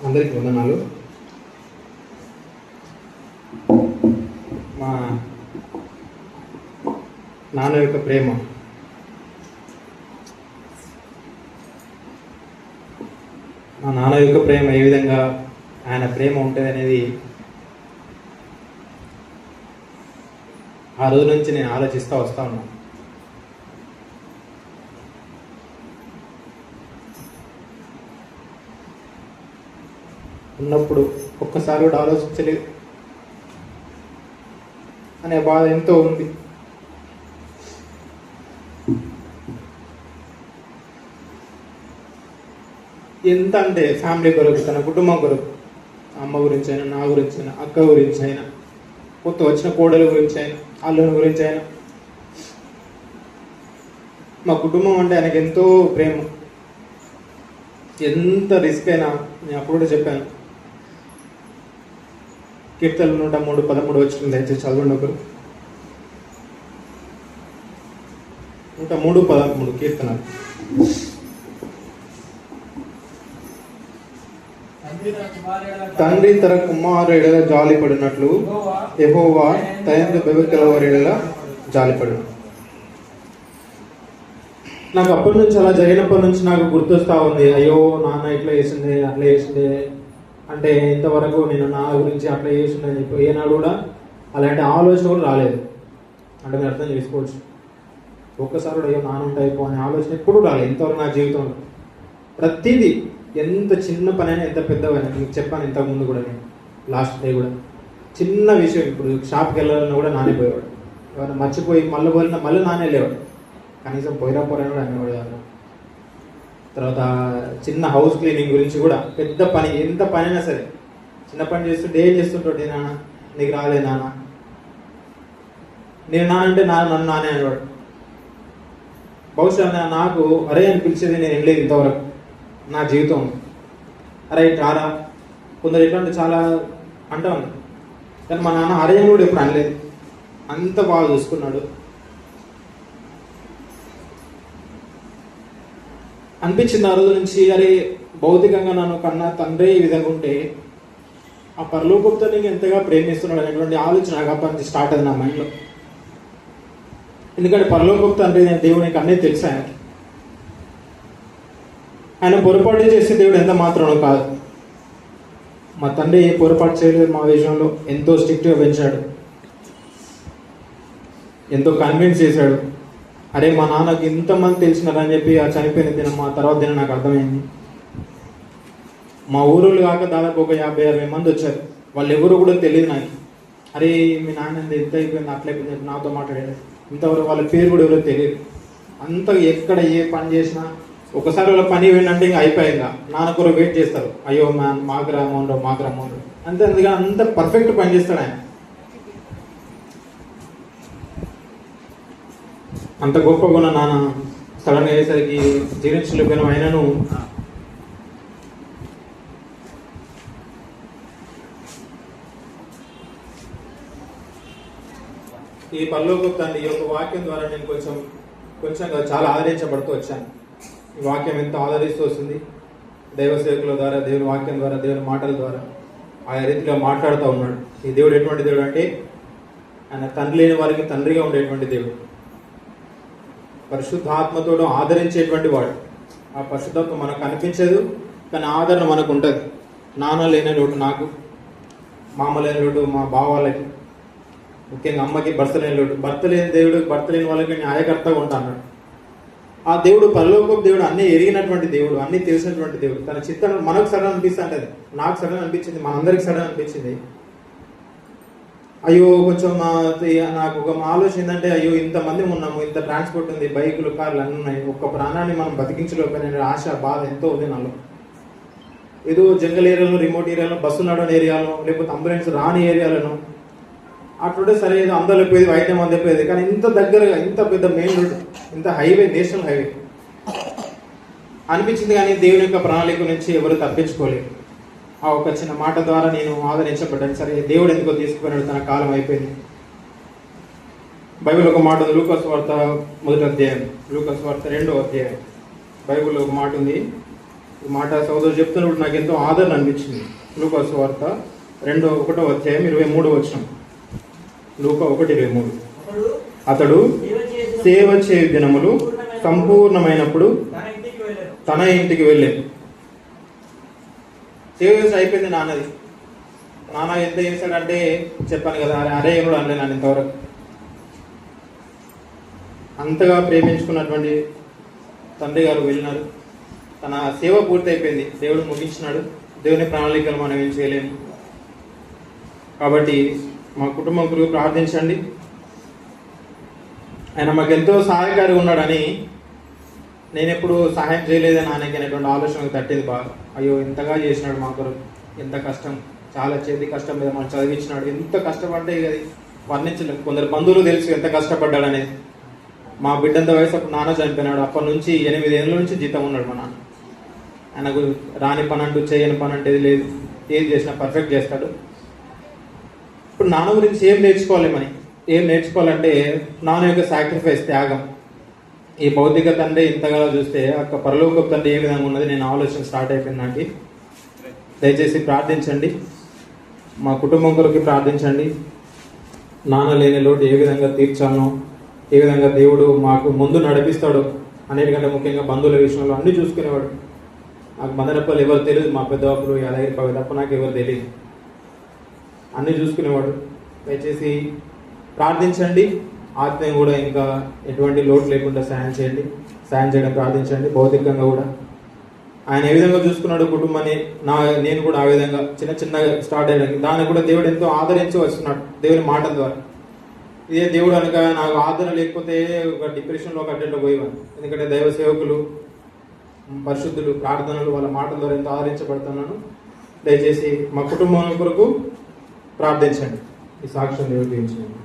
అందరికీ వందనాలు. మా నాన్న యొక్క ప్రేమ, మా నాన్న యొక్క ప్రేమ ఏ విధంగా ఆయన ప్రేమ ఉంటుంది అనేది ఆ రోజు నుంచి నేను ఆలోచిస్తూ వస్తూ ఉన్నాను. ఉన్నప్పుడు ఒక్కసారి కూడా ఆలోచించలేదు అనే బాధ ఎంతో ఉంది. ఎంత అంటే ఫ్యామిలీ కొరకు, తన కుటుంబం కొరకు, అమ్మ గురించి అయినా, నా గురించి అయినా, అక్క గురించి అయినా, కొత్త వచ్చిన కోడల గురించి అయినా, అల్లుని గురించి అయినా, మా కుటుంబం అంటే ఆయనకు ఎంతో ప్రేమ. ఎంత రిస్క్ అయినా, నేను అప్పుడు కూడా చెప్పాను, కీర్తనలు 103:13 వచ్చింది, దయచేసి చదవండి ఒకరు. 103:13 కీర్తనలు. తండ్రి తన కుమారు ఎడల జాలిపడినట్లు యెహోవా తయందు బెవకలవారి ఎడల జాలిపడును. నాకు అప్పటి నుంచి, అలా జరిగినప్పటి నుంచి నాకు గుర్తొస్తా ఉంది, అయ్యో నాన్న ఇట్లా చేసింది, అట్లా చేసింది అంటే ఇంతవరకు నేను నా గురించి అట్లా చేసిందని చెప్పి ఏనాడు కూడా అలాంటి ఆలోచన కూడా రాలేదు. అంటే మీరు అర్థం చేసుకోవచ్చు, ఒక్కసారి కూడా అయ్యో నాన్న ఉంటాయిపో అనే ఆలోచన ఎప్పుడు రాలేదు ఇంతవరకు నా జీవితంలో. ప్రతిదీ ఎంత చిన్న పనైనా, ఎంత పెద్దవైనా, మీకు చెప్పాను ఇంతకుముందు కూడా, నేను లాస్ట్ డే కూడా చిన్న విషయం, ఇప్పుడు షాప్కి వెళ్ళాలన్నా కూడా నానే పోయేవాడు. ఎవరైనా మర్చిపోయి మళ్ళీ పోయినా మళ్ళీ నానే లేవాడు, కనీసం పోయినా కూడా అనేవాడు. తర్వాత చిన్న హౌస్ క్లీనింగ్ గురించి కూడా, పెద్ద పని ఎంత పని అయినా సరే, చిన్న పని చేస్తుంటే ఏం చేస్తుంటాడు, నాన్న నీకు రాలే నాన్న, నేను నాన్న అంటే నన్ను నానే అనేవాడు. బహుశా నాకు అరే అని పిలిచేది నేను వెళ్ళలేదు ఇంతవరకు నా జీవితం. అరే రారా, కొందరు ఎట్లా అంటే చాలా అంటా ఉంది, కానీ మా నాన్న అరే కూడా ఎప్పుడు అనలేదు, అంత బాగా చూసుకున్నాడు. అనిపించింది ఆ రోజు నుంచి, అరే భౌతికంగా నన్ను కన్నా తండ్రి ఈ విధంగా ఉంటే ఆ పరలోకంతో నీకు ఎంతగా ప్రేమిస్తున్నాడు అనేటువంటి ఆలోచన నాకు అప్పటి నుంచి స్టార్ట్ అయింది నా మైండ్లో. ఎందుకంటే పరలోకపు తండ్రి దేవునికి అన్నీ తెలుసు. ఆయన పొరపాటు చేసే దేవుడు ఎంత మాత్రమో కాదు. మా తండ్రి ఏ పొరపాటు చేయలేదు, మా విషయంలో ఎంతో స్ట్రిక్ట్గా పెంచాడు, ఎంతో కన్విన్స్ చేశాడు. అరే మా నాన్నకి ఇంతమంది తెలిసినారని చెప్పి ఆ చనిపోయిన దినం, మా తర్వాత దినం నాకు అర్థమైంది. మా ఊరులు కాక దాదాపు ఒక 50-60 మంది వచ్చారు, వాళ్ళు ఎవరు కూడా తెలియదు నాకు. అరే మీ నాన్న ఎంత అయిపోయింది, అట్లయిపోయింది నాతో మాట్లాడారు, ఇంతవరకు వాళ్ళ పేరు కూడా ఎవరో తెలియదు. అంత ఎక్కడ ఏ పని చేసినా ఒకసారి వాళ్ళ పని ఏంటంటే ఇంకా అయిపోయిందా, నాన్న కూడా వెయిట్ చేస్తారు, అయ్యో మాకు రామోన్ అంతే. అందుకని అంత పర్ఫెక్ట్ పని చేస్తాడు ఆయన. అంత గొప్పగా ఉన్న నాన్న సడన్గా అయ్యేసరికి జీర్ణించలేకపోయిన ఆయనను ఈ పరలోకపు తండ్రి ఈ యొక్క వాక్యం ద్వారా నేను కొంచెం చాలా ఆదరించబడుతూ వచ్చాను. ఈ వాక్యం ఎంతో ఆదరిస్తూ వస్తుంది. దైవ సేవకుల ద్వారా, దేవుని వాక్యం ద్వారా, దేవుని మాటల ద్వారా ఆయా రీతిలో మాట్లాడుతూ ఉన్నాడు. ఈ దేవుడు ఎటువంటి దేవుడు అంటే ఆయన తండ్రి లేని వారికి తండ్రిగా ఉండేటువంటి దేవుడు, పరిశుద్ధాత్మతోడు ఆదరించేటువంటి వాడు. ఆ పరిశుద్ధాత్మ మనకు కనిపించదు, కానీ ఆదరణ మనకు ఉంటుంది. నాన్న లేని లోటు నాకు, మామ లేని లోటు మా బావాళ్ళకి, ముఖ్యంగా అమ్మకి భర్త లేని లోటు. భర్త లేని దేవుడు, భర్త లేని వాళ్ళకి న్యాయకర్తగా ఉంటాడు. ఆ దేవుడు పరలోకపు దేవుడు, అన్నీ ఎరిగినటువంటి దేవుడు, అన్నీ తెలిసినటువంటి దేవుడు. తన చిత్తం మనకు సడన్ అనిపిస్తుంది, నాకు సడన్ అనిపించింది, మనందరికి సడన్ అనిపించింది. అయ్యో కొంచెం నాకు ఒక ఆలోచన ఏంటంటే, అయ్యో ఇంతమంది ఉన్నాము, ఇంత ట్రాన్స్పోర్ట్ ఉంది, బైకులు కార్లు అన్నీ ఉన్నాయి, ఒక్క ప్రాణాన్ని మనం బతికించలేకపోయిన ఆశ, బాధ ఎంతో ఉంది నాలో. ఏదో జంగల్ ఏరియాలో, రిమోట్ ఏరియాలో, బస్సు నడవని ఏరియాలో, లేకపోతే అంబులెన్స్ రాని ఏరియాలను అట్లుంటే సరే, ఏదో అందలేకపోయేది, వైద్యం అందలేకపోయేది. కానీ ఇంత దగ్గరగా, ఇంత పెద్ద మెయిన్ రోడ్, ఇంత హైవే, నేషనల్ హైవే అనిపించింది. కానీ దేవుని యొక్క ప్రణాళిక నుంచి ఎవరు తప్పించుకోలేదు. ఆ ఒక చిన్న మాట ద్వారా నేను ఆదరించబడ్డాను. సరే దేవుడు ఎందుకో తీసుకుపోయినాడు, తన కాలం అయిపోయింది. బైబిల్ ఒక మాట ఉంది, లూకాసు వార్త 1వ అధ్యాయం, లూకాసు వార్త 2వ అధ్యాయం. బైబిల్లో ఒక మాట ఉంది, ఈ మాట సోదరు చెప్తున్నప్పుడు నాకు ఎంతో ఆదరణ అనిపించింది. లూకా సువార్త 1వ అధ్యాయం 23వ వచనం. లూకా 1:23. అతడు సేవ చేయు దినములు సంపూర్ణమైనప్పుడు తన ఇంటికి వెళ్ళాను. సేవ చేసి అయిపోయింది నాన్నది. నాన్న ఎంత చేశాడంటే చెప్పాను కదా, అరే కూడా అనలే నాన్న ఇంతవరకు. అంతగా ప్రేమించుకున్నటువంటి తండ్రి గారు వెళ్ళినారు. తన సేవ పూర్తి అయిపోయింది, దేవుడు ముగించినాడు. దేవుని ప్రణాళికలు మనం ఏం చేయలేము. కాబట్టి మా కుటుంబం గురించి ప్రార్థించండి. ఆయన మాకు ఎంతో సహాయకారిగా ఉన్నాడని నేను ఎప్పుడు సహాయం చేయలేదని నాన్నకి అనేటువంటి ఆలోచన తట్టేది బాగా. అయ్యో ఎంతగా చేసినాడు మా కొరకు, ఎంత కష్టం, చాలా చేతి కష్టం మీద మనం చదివించినాడు. ఎంత కష్టపడ్డే అది వర్ణించలేదు. కొందరు బంధువులు తెలుసు ఎంత కష్టపడ్డాడు అనేది. మా బిడ్డంత వయసు అప్పుడు నాన్న చనిపోయినాడు. అప్పటి నుంచి 8 ఏళ్ళ నుంచి జీతం ఉన్నాడు మా నాన్న. ఆయనకు రాని పని అంటూ చేయని పని అంటే లేదు, ఏది చేసినా పర్ఫెక్ట్ చేస్తాడు. ఇప్పుడు నాన్న గురించి ఏం నేర్చుకోవాలంటే నాన్న యొక్క సాక్రిఫైస్, త్యాగం. ఈ భౌతిక తండ్రి ఇంతగా చూస్తే అక్క పరలోక తండ్రి ఏ విధంగా ఉన్నది నేను ఆలోచన స్టార్ట్ అయిపోయింది నాకు. దయచేసి ప్రార్థించండి, మా కుటుంబం కొరకు ప్రార్థించండి. నాన్న లేని లోటు ఏ విధంగా తీర్చానో, ఏ విధంగా దేవుడు మాకు ముందు నడిపిస్తాడో, అన్నిటికంటే ముఖ్యంగా బంధువుల విషయంలో అన్ని చూసుకునేవాడు. నాకు మదనపల్లి ఎవరు తెలియదు, మా పెద్దవాళ్ళు యాదగిరి పవి తప్ప నాకు ఎవరు తెలియదు, అన్ని చూసుకునేవాడు. దయచేసి ప్రార్థించండి, ఆత్మీయం కూడా ఇంకా ఎటువంటి లోటు లేకుండా సాయం చేయడం ప్రార్థించండి. భౌతికంగా కూడా ఆయన ఏ విధంగా చూసుకున్నాడు కుటుంబాన్ని, నేను కూడా ఆ విధంగా చిన్నగా స్టార్ట్ అయ్యాను. దాన్ని కూడా దేవుడు ఎంతో ఆదరించి వస్తున్నాడు దేవుని మాటల ద్వారా. ఇదే దేవుడు అనక నాకు ఆదరణ లేకపోతే ఒక డిప్రెషన్లో అటెండ్ పోయేవాడు. ఎందుకంటే దైవ సేవకులు, పరిశుద్ధులు, ప్రార్థనలు, వాళ్ళ మాటల ద్వారా ఎంతో ఆదరించబడుతున్నాను. దయచేసి మా కుటుంబం కొరకు ప్రార్థించండి. ఈ సాక్ష్యం దేవుడు దీవించండి.